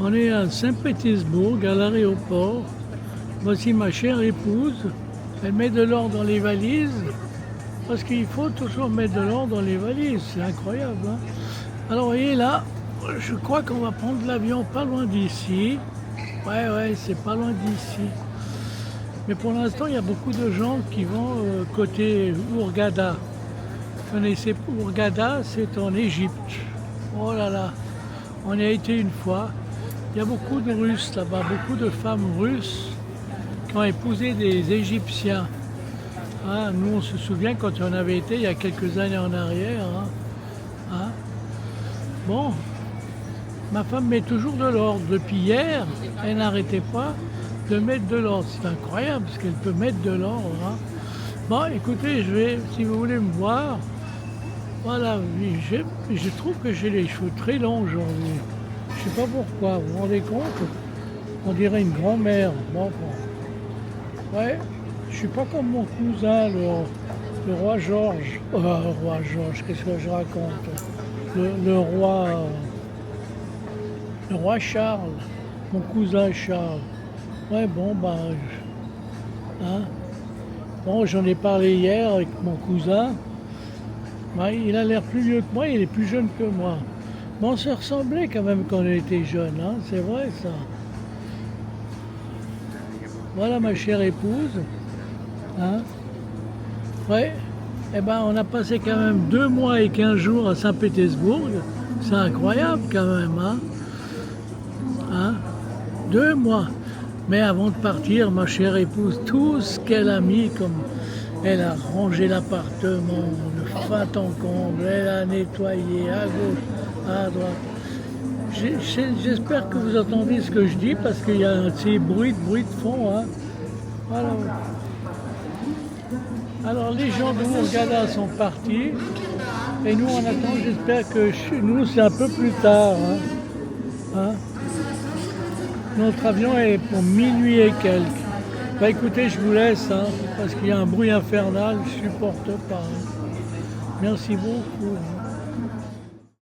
On est à Saint-Pétersbourg, à l'aéroport. Voici ma chère épouse. Elle met de l'or dans les valises. Parce qu'il faut toujours mettre de l'or dans les valises. C'est incroyable, hein? Alors, vous voyez là, je crois qu'on va prendre l'avion pas loin d'ici. Ouais, c'est pas loin d'ici. Mais pour l'instant, il y a beaucoup de gens qui vont côté Hurghada. Vous connaissez Hurghada, c'est en Égypte. Oh là là, on y a été une fois. Il y a beaucoup de Russes là-bas, beaucoup de femmes russes qui ont épousé des Égyptiens. Hein, nous, on se souvient quand on avait été il y a quelques années en arrière. Hein. Bon, ma femme met toujours de l'or. Depuis hier, elle n'arrêtait pas de mettre de l'or. C'est incroyable parce qu'elle peut mettre de l'or. Hein. Bon, écoutez, si vous voulez me voir, voilà, je trouve que j'ai les cheveux très longs aujourd'hui. Je sais pas pourquoi, vous vous rendez compte? On dirait une grand-mère. Bon. Ouais, je suis pas comme mon cousin, le roi Georges. Le roi Georges, qu'est-ce que je raconte? Le roi Charles, mon cousin Charles. Ouais, bon, hein? Bon, j'en ai parlé hier avec mon cousin. Ouais, il a l'air plus vieux que moi, il est plus jeune que moi. Mais on se ressemblait quand même quand on était jeunes, hein? C'est vrai ça. Voilà ma chère épouse. Hein? Ouais. Eh ben, on a passé quand même 2 mois et 15 jours à Saint-Pétersbourg. C'est incroyable quand même, hein? 2 mois. Mais avant de partir, ma chère épouse, tout ce qu'elle a mis comme... Elle a rangé l'appartement, le fat en comble, elle a nettoyé à gauche, à droite. J'espère que vous entendez ce que je dis parce qu'il y a un petit bruit de fond. Hein. Voilà. Alors les gens de Hurghada sont partis et nous on attend, j'espère que chez nous c'est un peu plus tard. Hein. Notre avion est pour minuit et quelques. Bah écoutez, je vous laisse, hein, parce qu'il y a un bruit infernal, je ne supporte pas. Hein. Merci beaucoup.